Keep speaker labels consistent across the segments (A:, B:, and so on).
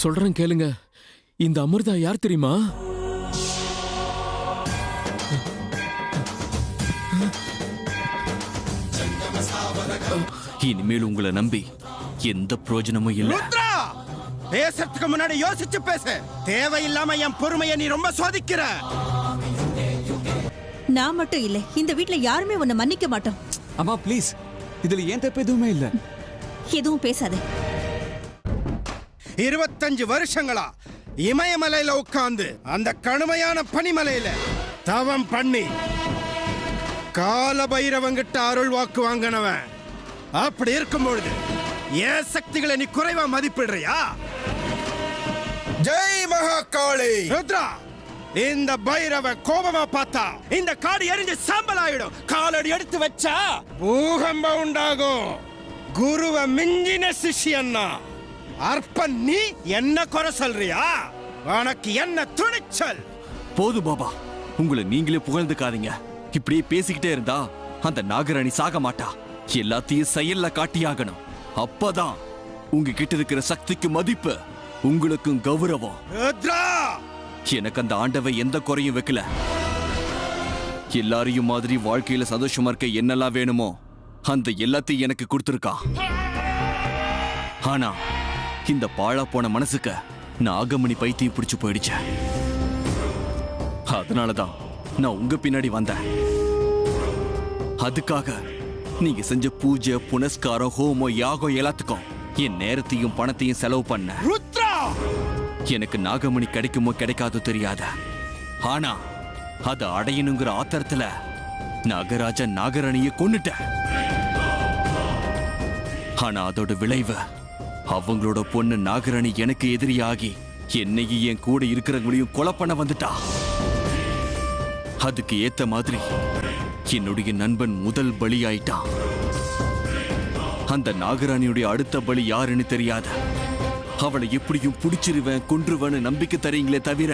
A: சொல்றேன் கேளுங்க. இந்த அமிர்தா யார் தெரியுமா?
B: இனிமேல் உங்களை நம்பி எந்த பிரயோஜனமும் இல்ல.
C: பேசுறதுக்கு முன்னாடி யோசிச்சு பேசு. தேவையில்லாம என் பொறுமையை நீ ரொம்ப சோதிக்கிற.
D: நான் மட்டும் இல்ல, இந்த வீட்ல யாருமே உன்னை மன்னிக்க மாட்டோம்.
E: அம்மா ப்ளீஸ், இதுல ஏன் தப்பு எதுவுமே இல்ல.
D: எதுவும் பேசாத.
C: 25 வருஷங்களா இமயமலையில உட்கார்ந்து அந்த கடுமையான பனிமலையில தவம் பண்ணி கால பைரவங்கிட்ட அருள் வாக்கு வாங்கினவன். அப்படி இருக்கும்பொழுது ஏன் சக்திகளை நீ குறைவா மதிப்பிடுறியா? ஜெய் மகாகாளி. ருத்ரா, இந்த பைரவ கோபமா பார்த்தா இந்த காடு எரிஞ்சு சாம்பல் ஆயிடும். காலடி எடுத்து வச்சா பூகம்பம் உண்டாகும். குருவ மிஞ்சின சிஷ்யன்னா அர்ப்பன், நீ என்ன குறை சொல்றியா? உனக்கு என்ன துணிச்சல்?
B: போது பாபா, உங்களை நீங்களே புகழ்ந்துக்காதீங்க. இப்படியே பேசிக்கிட்டே இருந்தா அந்த நாகராணி சாக மாட்டா. எல்லாத்தையும் செயல்ல காட்டியாகணும். அப்பதான் உங்ககிட்ட இருக்கிற சக்திக்கு மதிப்பு, உங்களுக்கும் கௌரவம். எனக்கு அந்த ஆண்டவை எந்த குறையும் வைக்கல. எல்லாரையும் மாதிரி வாழ்க்கையில சந்தோஷமா இருக்க என்னெல்லாம் வேணுமோ அந்த எல்லாத்தையும் எனக்கு கொடுத்திருக்கா. ஆனா இந்த பாழா போன மனசுக்கு நாகமணி பைத்தியம் பிடிச்சு போயிடுச்சு. அதனாலதான் நான் உங்க பின்னாடி வந்தேன். அதுக்காக நீங்க செஞ்ச பூஜை, புனஸ்காரம், ஹோமம், யாகம் எல்லாத்துக்கும் என் நேரத்தையும் பணத்தையும் செலவு பண்ண. எனக்கு நாகமணி கிடைக்குமோ கிடைக்காதோ தெரியாத. ஆனா அதை அடையணுங்கிற ஆத்திரத்துல நாகராஜா நாகராணியை கொன்னுட்ட. ஆனா அதோட விளைவு, அவங்களோட பொண்ணு நாகராணி எனக்கு எதிரியாகி என்னையும் என் கூட இருக்கிறவங்களையும் கொலை பண்ண வந்துட்டா. அதுக்கு ஏத்த மாதிரி என்னுடைய நண்பன் முதல் பலியாயிட்டான். அந்த நாகராணியுடைய அடுத்த பலி யாருன்னு தெரியாத. அவளை எப்படியும் புடிச்சிருவேன், கொன்றுவேன்னு நம்பிக்கை தரீங்களே தவிர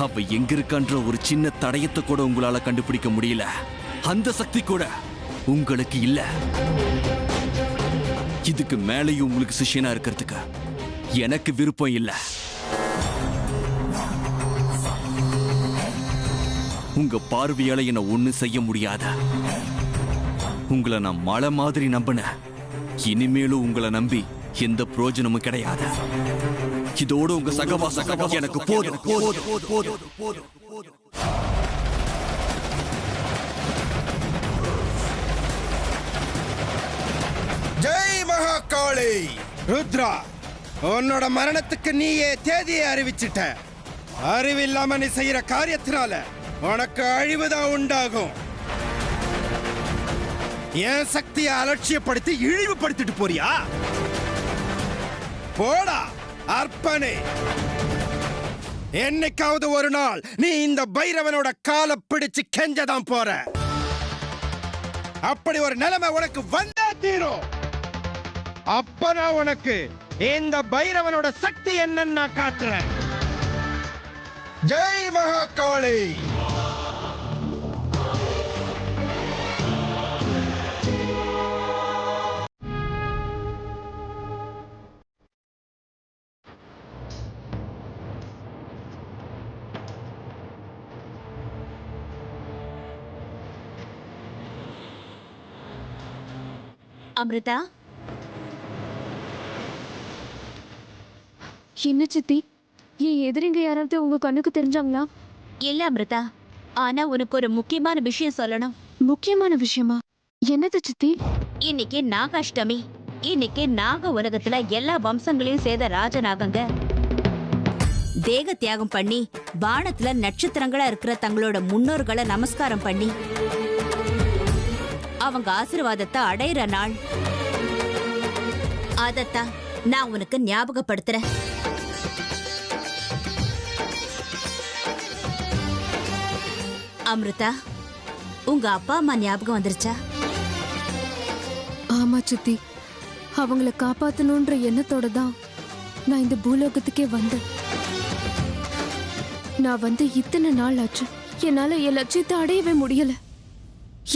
B: அவ எங்க இருக்கான்ற ஒரு சின்ன தடயத்தை கூட உங்களால கண்டுபிடிக்க முடியல. அந்த சக்தி கூட உங்களுக்கு இல்ல. இதுக்கு மேலேயும் உங்களுக்கு சிஷ்யனா இருக்கிறதுக்கு எனக்கு விருப்பம் இல்ல. உங்க பார்வையால என்ன ஒண்ணு செய்ய முடியாத. உங்களை நான் மலை மாதிரி நம்பினேன். இனிமேலும் உங்களை நம்பி எந்த பிரயோஜனமும் கிடையாது. இதோட உங்க சகவாசம் எனக்கு போதும்.
C: ஜெய் மகாகாளி. ருத்ரா, உன்னோட மரணத்துக்கு நீயே தேதியை அறிவிச்சிட்ட. அறிவில்லாம நீ செய்யற காரியத்தினால உனக்கு அழிவுதான் உண்டாகும். என் சக்தியை அலட்சியப்படுத்தி இழிவுபடுத்திட்டு போறியா? போடா அர்ப்பனே. என்னைக்காவது ஒரு நாள் நீ இந்த பைரவனோட காலை பிடிச்சு கெஞ்சதான் போற. அப்படி ஒரு நிலைமை உனக்கு வந்தா தீரும். அப்ப நான் உனக்கு இந்த பைரவனோட சக்தி என்னன்னு நான் காட்டுறேன். ஜெய் மகாகாளி.
F: அமிர்தா,
G: என்ன சித்தி, என் எதிரிங்க யாராவது உங்க கண்ணுக்கு தெரிஞ்சாங்களா?
F: இல்ல அமிர்தா, ஆனா உனக்கு ஒரு முக்கியமான விஷயம் சொல்லணும்.
G: முக்கியமான விஷயமா? என்னது சித்தி?
F: இன்னைக்கு நாகாஷ்டமி. இன்னைக்கு நாக உலகத்துல எல்லா வம்சங்களையும் சேர்ந்த ராஜநாகங்க தேக தியாகம் பண்ணி வானத்துல நட்சத்திரங்களா இருக்கிற தங்களோட முன்னோர்களை நமஸ்காரம் பண்ணி அவங்க ஆசீர்வாதத்தை அடையிற நாள். அதத்தான் நான் உனக்கு ஞாபகப்படுத்துறேன். அமிர்தா, உங்க அப்பா அம்மா ஞாபகம் வந்துருச்சா?
G: ஆமா சித்தி, அவங்கள காப்பாத்தணும்ன்ற எண்ணத்தோட தான் நான் இந்த பூலோகத்துக்கே வந்தேன். நான் வந்து இத்தனை நாள் ஆச்சு. என்னால என் லட்சியத்தை அடையவே முடியல.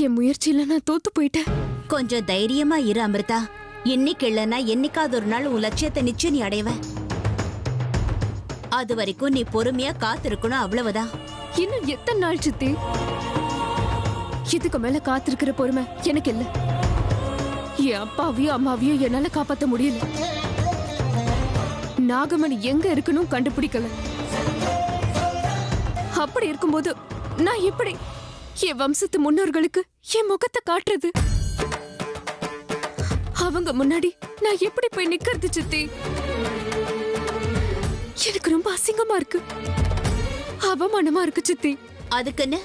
G: என் முயற்சியில நான் தோத்து போயிட்டேன்.
F: கொஞ்சம் தைரியமா இரு அமிர்தா. இன்னைக்கு இல்லைன்னா என்னைக்காவது ஒரு நாள் உன் லட்சியத்தை நிச்சயம் நீ அடைவ. அது வரைக்கும் நீ பொறுமையா காத்திருக்கணும், அவ்வளவுதான்.
G: இன்னும் எத்தனை நாள் சித்தி? இதுக்கு மேல காத்திருக்கிற பொறுமை எனக்கு இல்ல. என் அப்பாவையும் அம்மாவையும் என்னால காப்பாத்த முடியல. நாகமணி எங்க இருக்கணும் கண்டுபிடிக்கல. அப்படி இருக்கும்போது நான் எப்படி என் வம்சத்து முன்னோர்களுக்கு என் முகத்தை காட்டுறது? அவங்க முன்னாடி நான் எப்படி போய் நிக்கிறது சித்தி? எனக்கு ரொம்ப அசிங்கமா இருக்கு, அவமானமா இருக்கு சித்தி.
F: அதுக்குன்னு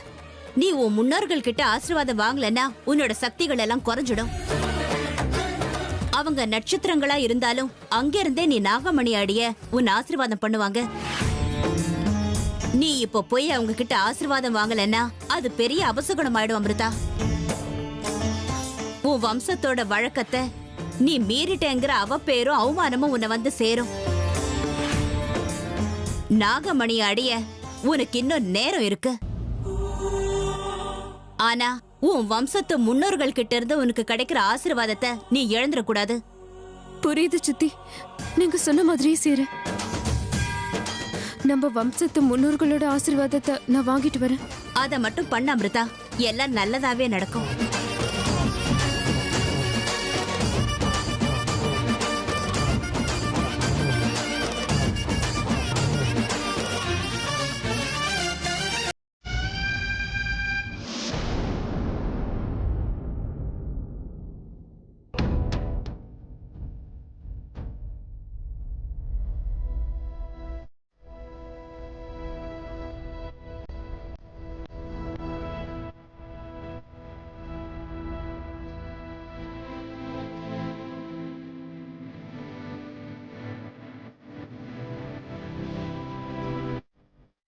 F: நீ உன் முன்னோர்கள் கிட்ட ஆசீர்வாதம் வாங்கலன்னா உன்னோட சக்திகள் எல்லாம் குறைஞ்சிடும். அவங்க நட்சத்திரங்களா இருந்தாலும் அங்கிருந்தே நீ நாகமணி அடிய உன் ஆசீர்வாதம் பண்ணுவாங்க. நீ இப்போ போய் அவங்க கிட்ட ஆசீர்வாதம் வாங்கலன்னா அது பெரிய அபசகுணம் ஆயிடும் அமிர்தா. உன் வம்சத்தோட வழக்கத்தை நீ மீறிட்டேங்கிற அவப்பேரும் அவமானமும் உன்னை வந்து சேரும். நாகமணி அடைய உனக்கு இன்னும் நேரம் இருக்கு. ஆனா உன் வம்சத்து முன்னோர்கள் கிட்ட இருந்து உனக்கு கிடைக்கிற ஆசீர்வாதத்தை நீ இழந்துடக்கூடாது.
G: புரியுது சித்தி, நீங்க சொன்ன மாதிரியே சேர. நம்ம வம்சத்து முன்னோர்களோட ஆசீர்வாதத்தை நான் வாங்கிட்டு வரேன்.
F: அதை மட்டும் பண்ண அமிர்தா, எல்லாம் நல்லதாவே நடக்கும்.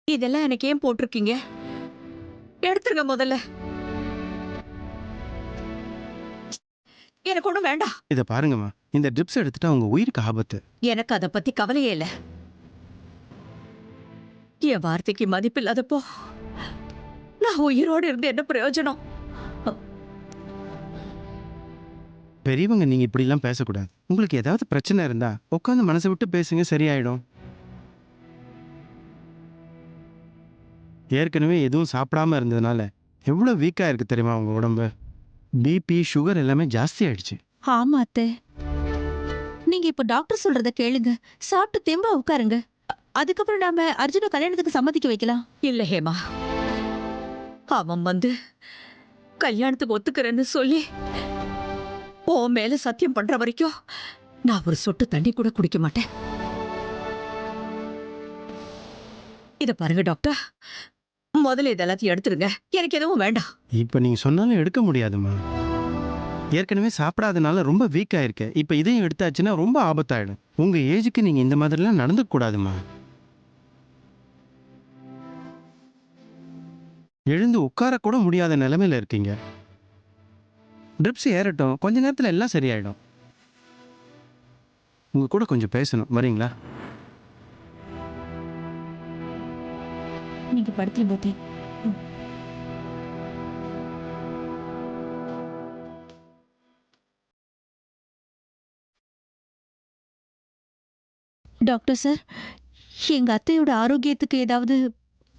H: இதெல்லாம் எனக்கு ஏன் போட்டிருக்கீங்க? எடுத்துருங்க முதல்ல. எனக்கு ஒண்ணும் வேண்டாம்.
C: இத பாருங்கம்மா, இந்த ட்ரிப்ஸ் எடுத்துட்டு அவங்க உயிருக்கு ஆபத்து.
H: எனக்கு அதை பத்தி கவலையே இல்ல. என் வார்த்தைக்கு மதிப்பில்லாதப்போ நான் உயிரோடு இருந்து என்ன பிரயோஜனம்?
C: பெரியவங்க, நீங்க இப்படி எல்லாம் பேசக்கூடாது. உங்களுக்கு ஏதாவது பிரச்சனை இருந்தா உட்காந்து மனசை விட்டு பேசுங்க, சரியாயிடும். ஏற்கனவே எதுவும் சாப்பிடாம இருந்ததுனால எவ்வளவு வீக்கா இருக்கு தெரியுமா உங்க உடம்பு? பிபி, சுகர் எல்லாமே ஜாஸ்தி ஆயிடுச்சு.
H: ஆமா அத்தை, நீங்க இப்ப டாக்டர் சொல்றத கேளுங்க. சாப்பிட்டு தெம்பா உட்காருங்க. அதுக்கப்புறம் நாம அர்ஜுன கல்யாணத்துக்கு சம்மதிக்க வைக்கலாம். இல்ல ஹேமா, அவன் வந்து கல்யாணத்துக்கு ஒத்துக்கிறேன்னு சொல்லி ஓ மேல சத்தியம் பண்ற வரைக்கும் நான் ஒரு சொட்டு தண்ணி கூட குடிக்க மாட்டேன். இத பாருங்க டாக்டர், முதல்ல இதெல்லாத்தையும் எடுத்துருங்க. எனக்கு எதுவும் வேண்டாம்.
C: இப்ப நீங்க சொன்னாலும் எடுக்க முடியாதுமா. ஏற்கனவே சாப்பிடாதனால ரொம்ப வீக் ஆயிருக்கு. இப்ப இதையும் எடுத்தாச்சுன்னா ரொம்ப ஆபத்தாயிடும். உங்க ஏஜுக்கு நீங்க இந்த மாதிரிலாம் நடந்துக்க கூடாதுமா. எழுந்து உட்கார கூட முடியாத நிலைமையில இருக்கீங்க. ட்ரிப்ஸ் ஏறட்டும், கொஞ்ச நேரத்துல எல்லாம் சரியாயிடும். உங்க கூட கொஞ்சம் பேசணும், வரீங்களா?
H: நீங்க படுத்து போட்டேன். டாக்டர் சார், எங்க அத்தையோட ஆரோக்கியத்துக்கு ஏதாவது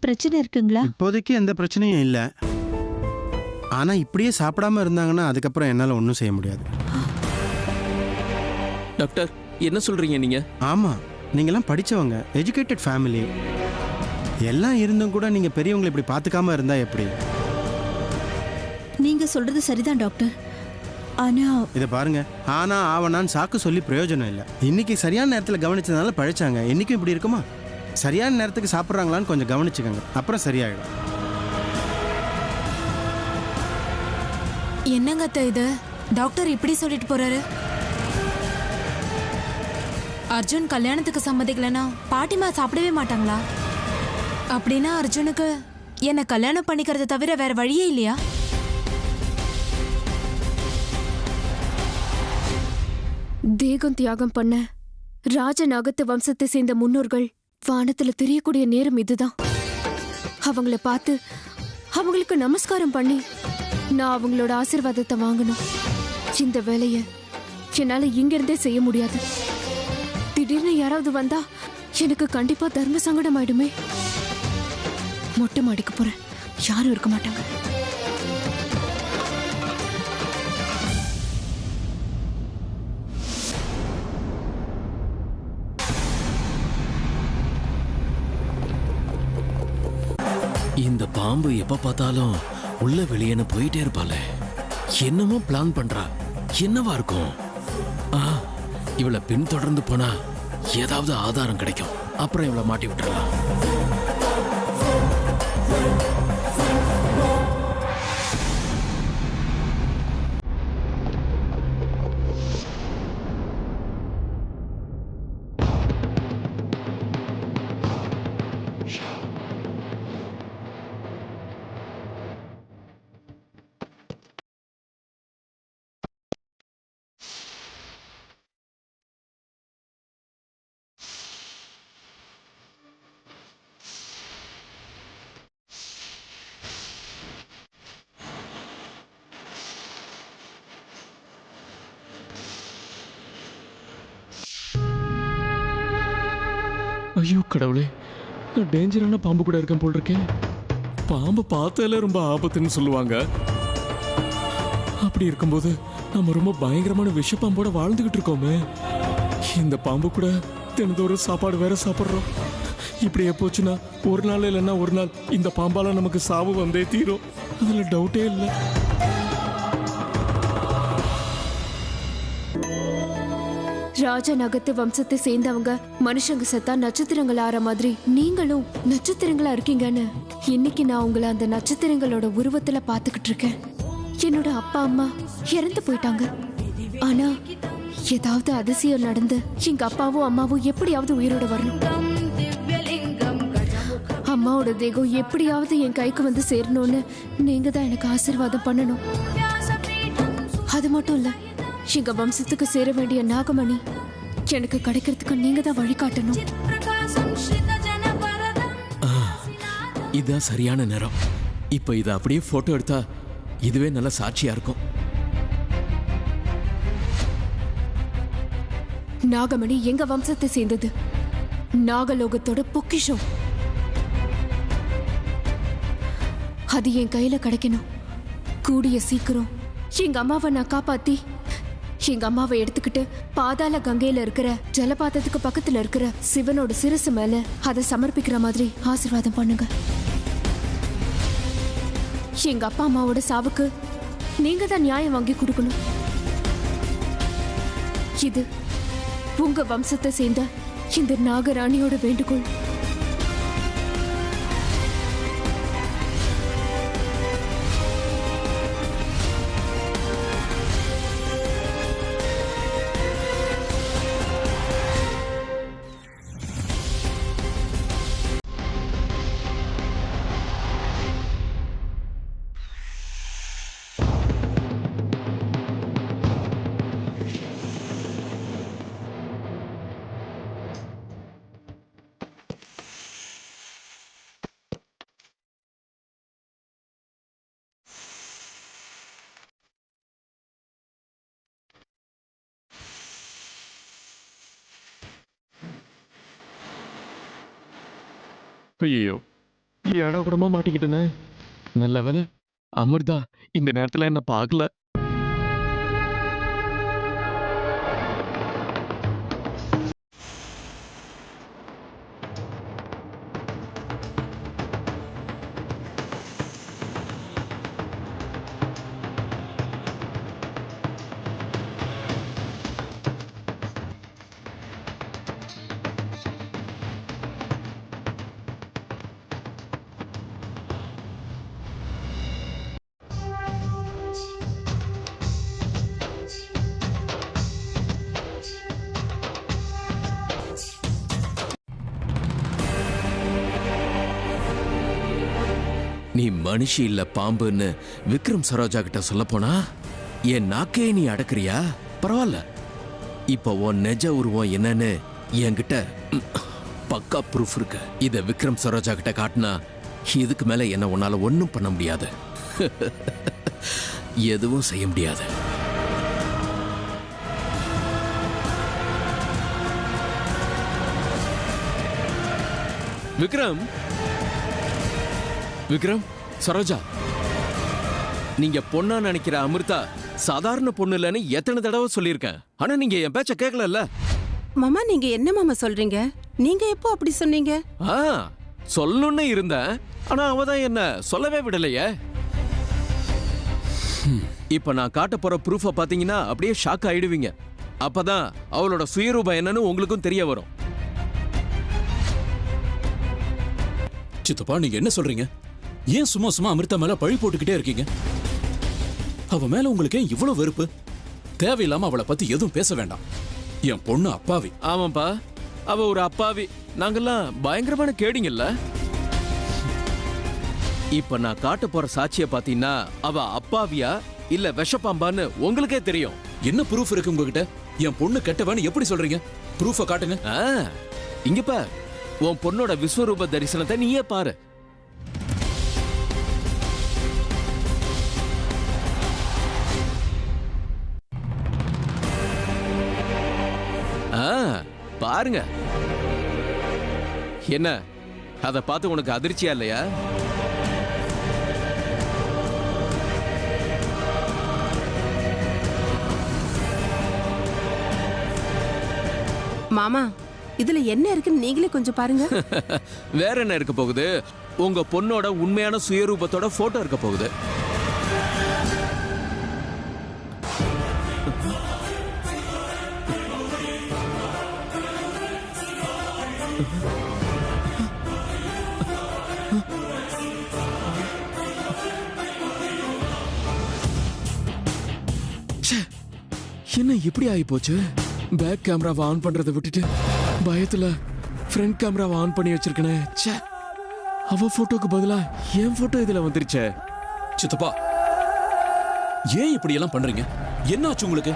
H: பிரச்சனை இருக்குங்களா?
C: இப்போதைக்கு எந்த பிரச்சனையும் இல்லை. ஆனா இப்படியே சாப்பிடாம இருந்தாங்கன்னா அதுக்கப்புறம் என்னால ஒன்றும் செய்ய முடியாது.
A: டாக்டர், என்ன சொல்றீங்க நீங்க?
C: ஆமா, நீங்கெல்லாம் படிச்சவங்க, எஜுகேட்டட் ஃபேமிலி. எல்லாம் இருந்தும் கூட நீங்க பெரியவங்களை இப்படி பார்த்துக்காம இருந்தா எப்படி?
D: நீங்க சொல்றது சரிதான் டாக்டர். ஆனா
C: இதை பாருங்க, ஆனா ஆவனான்னு சாக்கு சொல்லி பிரயோஜனம் இல்லை. இன்னைக்கு சரியான நேரத்தில் கவனிச்சதுனால பழிச்சாங்க. இன்னைக்கும் இப்படி இருக்குமா? சரியான நேரத்துக்கு சாப்பிட்றாங்களான்னு கொஞ்சம் கவனிச்சுக்கோங்க, அப்புறம் சரியாயிடும்.
I: என்னங்க அத்தை இது? டாக்டர் இப்படி சொல்லிட்டு போறாரு. அர்ஜுன் கல்யாணத்துக்கு சம்மதிக்கலன்னா பாட்டிமா சாப்பிடவே மாட்டாங்களா? அப்படின்னா அர்ஜுனுக்கு என்ன கல்யாணம் பண்ணிக்கிறத தவிர வேற வழியே இல்லையா?
G: தேகம் தியாகம் பண்ண ராஜநாகத்து வம்சத்தை சேர்ந்த முன்னோர்கள் வானத்துல தெரியக்கூடிய நேரம் இதுதான். அவங்கள பார்த்து அவங்களுக்கு நமஸ்காரம் பண்ணி நான் அவங்களோட ஆசீர்வாதத்தை வாங்கணும். இந்த வேலைய என்னால இங்கிருந்தே செய்ய முடியாது. திடீர்னு யாராவது வந்தா எனக்கு கண்டிப்பா தர்ம சங்கடம் ஆயிடுமே. மொட்டை மாடிக்கு போறேன், யாரும் இருக்க மாட்டாங்க.
A: இந்த பாம்பு எப்ப பார்த்தாலும் உள்ள வெளியேன்னு போயிட்டே இருப்பாளே. என்னமோ பிளான் பண்றா. என்னவா இருக்கும்? இவளை பின்தொடர்ந்து போனா ஏதாவது ஆதாரம் கிடைக்கும். அப்புறம் இவளை மாட்டி விட்டுறலாம்.
J: ஐயோ கடவுளே, நான் டேஞ்சரான பாம்பு கூட இருக்கேன் போல் இருக்கேன். பாம்பு பார்த்தாலே ரொம்ப ஆபத்துன்னு சொல்லுவாங்க. அப்படி இருக்கும்போது நம்ம ரொம்ப பயங்கரமான விஷ பாம்போட வாழ்ந்துகிட்டு இருக்கோமே. இந்த பாம்பு கூட தினந்தோறும் சாப்பாடு வேற சாப்பிட்றோம். இப்படியே போச்சுன்னா ஒரு நாள் இல்லைன்னா ஒரு நாள் இந்த பாம்பால நமக்கு சாவு வந்தே தீரும். அதுல டவுட்டே இல்லை.
G: ராஜநகத்து வம்சத்தை சேர்ந்தவங்க மனுஷங்க செத்தா நட்சத்திரங்கள் ஆற மாதிரி நீங்களும் நட்சத்திரங்களா இருக்கீங்கன்னு இன்னைக்கு நான் உங்களை அந்த நட்சத்திரங்களோட உருவத்துல பாத்துக்கிட்டு இருக்கேன். என்னோட அப்பா அம்மா இறந்து போயிட்டாங்க. ஆனா ஏதாவது அதிசயம் நடந்து எங்க அப்பாவும் அம்மாவும் எப்படியாவது உயிரோட வரணும். அம்மாவோட தேகம் எப்படியாவது என் கைக்கு வந்து சேரணும்னு நீங்க தான் எனக்கு ஆசீர்வாதம் பண்ணணும். அது மட்டும் இல்ல, எங்க வம்சத்துக்கு சேர வேண்டிய நாகமணி எனக்கு கிடைக்கிறதுக்கு நீங்க தான் வழிகாட்டணும்.
A: இதுதான் சரியான நேரம். இப்ப இதை அப்படியே போட்டோ எடுத்தா இதுவே நல்ல சாட்சியா இருக்கும்.
G: நாகமணி எங்க வம்சத்தை சேர்ந்தது. நாகலோகத்தோட பொக்கிஷம். அது என் கையில கிடைக்கணும். கூடிய சீக்கிரம் எங்க அம்மாவை நான் காப்பாத்தி எங்க அம்மாவை எடுத்துக்கிட்டு பாதாள கங்கையில இருக்கிற ஜலபாதத்துக்கு பக்கத்துல இருக்கிற சிவனோட சிரசு மேல அதை சமர்ப்பிக்கிற மாதிரி ஆசீர்வாதம் பண்ணுங்க. எங்க அப்பா அம்மாவோட சாவுக்கு நீங்க தான் நியாயம் வாங்கி கொடுக்கணும். இது உங்க வம்சத்தை சேர்ந்த இந்த நாகராணியோட வேண்டுகோள்.
J: ஐயோ, இடம் கூடமா மாட்டிக்கிட்டேனே. நல்ல வேலை அமிர்தா இந்த நேரத்துல என்ன பார்க்கல.
A: நீ மனுஷி இல்ல பாம்புன்னு விக்ரம் சரோஜா கிட்ட சொல்ல போனா என் நாக்கே நீ அடக்குறியா? பரவாயில்ல, இப்ப உன் நெஜ உருவம் என்னன்னு என்கிட்ட பக்கா ப்ரூஃப் இருக்கு. இத விக்ரம் சரோஜா கிட்ட காட்டினா இதுக்கு மேல என்ன உன்னால ஒன்னும் பண்ண முடியாது. எதுவும் செய்ய முடியாது. விக்ரம், விக்ரம், சரோஜா, நீங்க பொண்ணா நினைக்கிற அமிர்தா சாதாரண பொண்ணு இல்லைன்னு எத்தனை தடவை சொல்லியிருக்கேன். ஆனா நீங்க என் பேச்ச கேட்கல.
K: மாமா நீங்க என்ன மாமா சொல்றீங்க? நீங்க எப்போ அப்படி சொன்னீங்க?
A: சொல்லணும்னு இருந்தேன், ஆனா அவதான் என்ன சொல்லவே விடலையே. இப்ப நான் காட்ட போற ப்ரூஃப பாத்தீங்கன்னா அப்படியே ஷாக் ஆயிடுவீங்க. அப்பதான் அவளோட சுயரூபம் என்னன்னு உங்களுக்கும் தெரிய வரும்.
L: சித்தப்பா நீங்க என்ன சொல்றீங்க? ஏன் சும்மா சும்மா அமிர்தா மேல பழி போட்டுக்கிட்டே இருக்கீங்க? அவ மேல உங்களுக்கு ஏன் இவ்வளவு வெறுப்பு? தேவையில்லாம அவளை பத்தி எதுவும் பேச வேண்டாம். என் பொண்ணு அப்பாவி.
A: ஆமாப்பா, அவ ஒரு அப்பாவி. நாங்கெல்லாம் பயங்கரமான கேடிங்கல்ல. இப்ப நான் காட்ட போற சாட்சிய பாத்தீங்கன்னா அவ அப்பாவியா இல்ல விஷப்பாம்பான்னு உங்களுக்கே தெரியும்.
L: என்ன ப்ரூஃப் இருக்கு உங்ககிட்ட? என் பொண்ணு கெட்டவான்னு எப்படி சொல்றீங்க? ப்ரூஃப காட்டுங்க.
A: இங்க பார், உன் பொண்ணோட விஸ்வரூப தரிசனத்தை நீயே பாரு. பாருங்க. என்ன அத பார்த்து உனக்கு அதிர்ச்சியா இல்லையா?
K: மாமா இதுல என்ன இருக்குன்னு நீங்களே கொஞ்சம் பாருங்க.
A: வேற என்ன இருக்க போகுது? உங்க பொண்ணோட உண்மையான சுயரூபத்தோட போட்டோ இருக்க போகுது. என்ன இப்படி ஆகி போச்சு? பேக் கேமராவை ஆன் பண்றதை விட்டுட்டு பயத்துல ஃப்ரண்ட் கேமராவை ஆன் பண்ணி வச்சிருக்கனே. அவ போட்டோக்கு பதிலா என் போட்டோ இதுல வந்துருச்சே.
L: சித்தப்பா ஏன் இப்படி எல்லாம் பண்றீங்க? என்னாச்சு உங்களுக்கு?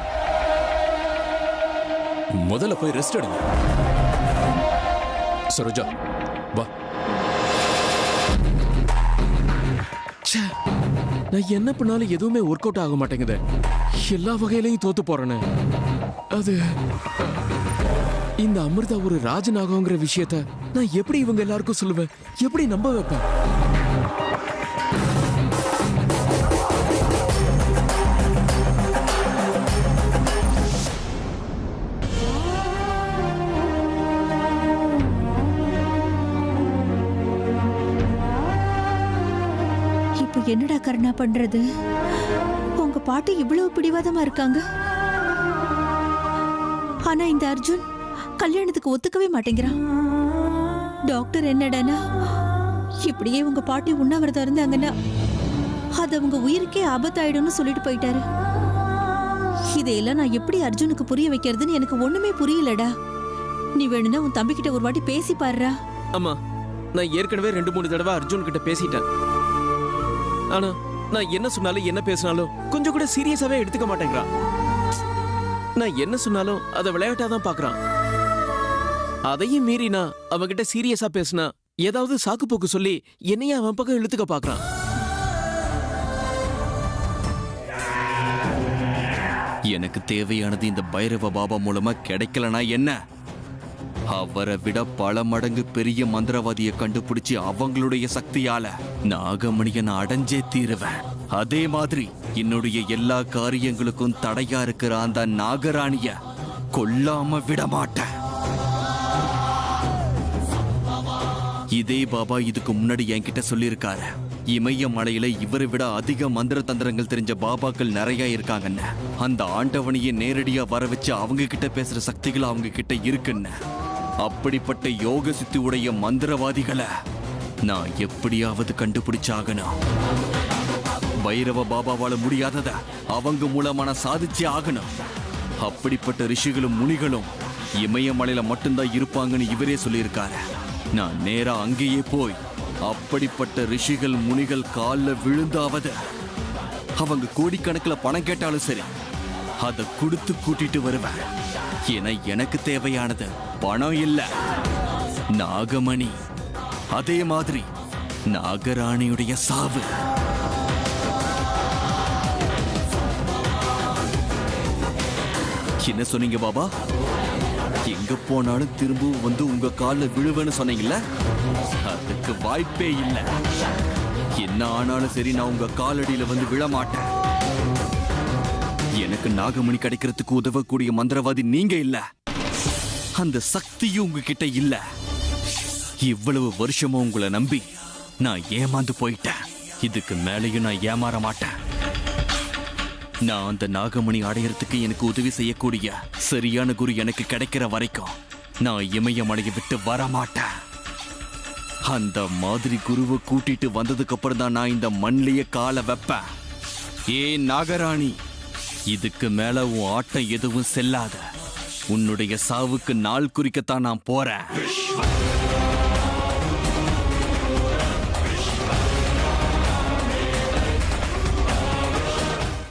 L: முதல்ல போய் ரெஸ்ட் எடுங்க. சரோஜா வா.
A: நான் என்ன பண்ணாலும் எதுவுமே ஒர்க் அவுட் ஆக மாட்டேங்குது. எல்லா வகையிலையும் தோத்து போறேன்னு. அது இந்த அமிர்தா ஒரு ராஜநாகங்கிற விஷயத்த நான் எப்படி இவங்க எல்லாருக்கும் சொல்லுவேன்? எப்படி நம்ப வைப்பேன்?
D: இப்போ என்னடா கருணா பண்றது? உங்க பாட்டி இவ்வளவு பிடிவாதமா இருக்காங்க. ஆனா இந்த அர்ஜுன் கல்யாணத்துக்கு ஒத்துக்கவே மாட்டேங்கிறான். டாக்டர் என்னடானா இப்படியே உங்க பாட்டி உண்ணாவிரதம் இருந்தாங்கன்னா அது அவங்க உயிருக்கே ஆபத்தாயிடும்னு சொல்லிட்டு போயிட்டாரு. இதையெல்லாம் நான் எப்படி அர்ஜுனுக்கு புரிய வைக்கிறதுன்னு எனக்கு ஒண்ணுமே புரியலடா. நீ வேணும்னா உன் தம்பி கிட்ட ஒரு வாட்டி பேசி பாருடா.
A: ஆமா, நான் ஏற்கனவே 2-3 தடவை அர்ஜுன் கிட்ட பேசிட்டேன். ஆனா நான் என்ன சொன்னாலும் என்ன பேசினாலும் கொஞ்சம் கூட சீரியஸாவே எடுத்துக்க மாட்டேங்கிறான். நான் என்ன சொன்னாலும் அதை விளையாட்டா தான் பாக்குறான். அதையும் மீறி நான் அவகிட்ட சீரியஸா பேசினா ஏதாவது சாக்கு போக்கு சொல்லி என்னைய அவன் பக்கம் இழுத்துக்க பாக்குறான்.
B: எனக்கு தேவையானது இந்த பைரவ பாபா மூலமா கிடைக்கலனா என்ன? அவரை விட பல மடங்கு பெரிய மந்திரவாதியை கண்டுபிடிச்சு அவங்களுடைய சக்தியால நாகமணியை நான் அடைஞ்சே தீருவேன். அதே மாதிரி என்னுடைய எல்லா காரியங்களுக்கும் தடையா இருக்கிற அந்த நாகராணிய கொல்லாம விட மாட்டேன். இதே பாபா இதுக்கு முன்னாடி என்கிட்ட சொல்லியிருக்காரு, இமயமலையில இவரை விட அதிக மந்திர தந்திரங்கள் தெரிஞ்ச பாபாக்கள் நிறைய இருக்காங்கன்னு. அந்த ஆண்டவனையே நேரடியா வர வச்சு அவங்க கிட்ட பேசுற சக்திகள் அவங்க கிட்ட இருக்குன்னு. அப்படிப்பட்ட யோக சித்தி உடைய மந்திரவாதிகளை நான் எப்படியாவது கண்டுபிடிச்சாகணும். பைரவ பாபாவால முடியாதத அவங்க மூலமா நான் சாதிச்சே ஆகணும். அப்படிப்பட்ட ரிஷிகளும் முனிகளும் இமயமலையில மட்டும்தான் இருப்பாங்கன்னு இவரே சொல்லியிருக்காரு. நான் நேரா அங்கேயே போய் அப்படிப்பட்ட ரிஷிகள் முனிகள் காலில் விழுந்தாவது அவங்க கோடிக்கணக்கில் பணம் கேட்டாலும் சரி அதை கொடுத்து கூட்டிட்டு வருவேன். ஏன்னா எனக்கு தேவையானது பணம் இல்ல, நாகமணி. அதே மாதிரி நாகராணியுடைய சாவு. என்ன சொன்னீங்க பாபா? எங்க போனாலும் திரும்பவும் வந்து உங்க கால்ல விழுவேன்னு சொன்னீங்கல்ல? அதுக்கு வாய்ப்பே இல்ல. என்ன ஆனாலும் சரி, நான் உங்க காலடியில வந்து விழமாட்டேன். எனக்கு நாகமணி கிடைக்கிறதுக்கு உதவக்கூடிய மந்திரவாதி நீங்க இல்ல. அந்த சக்தியும் உங்ககிட்ட இல்ல. இவ்வளவு வருஷமா உங்களை நம்பி நான் ஏமாந்து போயிட்டேன். இதுக்கு மேலேயும் நான் ஏமாற மாட்டேன். நான் அந்த நாகமணி அடையறதுக்கு எனக்கு உதவி செய்யக்கூடிய சரியான குரு எனக்கு கிடைக்கிற வரைக்கும் நான் இமயமலையை விட்டு வரமாட்டேன். அந்த மாதிரி குருவை கூட்டிட்டு வந்ததுக்கு அப்புறம் தான் நான் இந்த மண்ணிலேயே காலை வைப்பேன். ஏன் நாகராணி, இதுக்கு மேல உன் ஆட்டம் எதுவும் செல்லாத. உன்னுடைய சாவுக்கு நாள் குறிக்கத்தான் நான் போறேன்.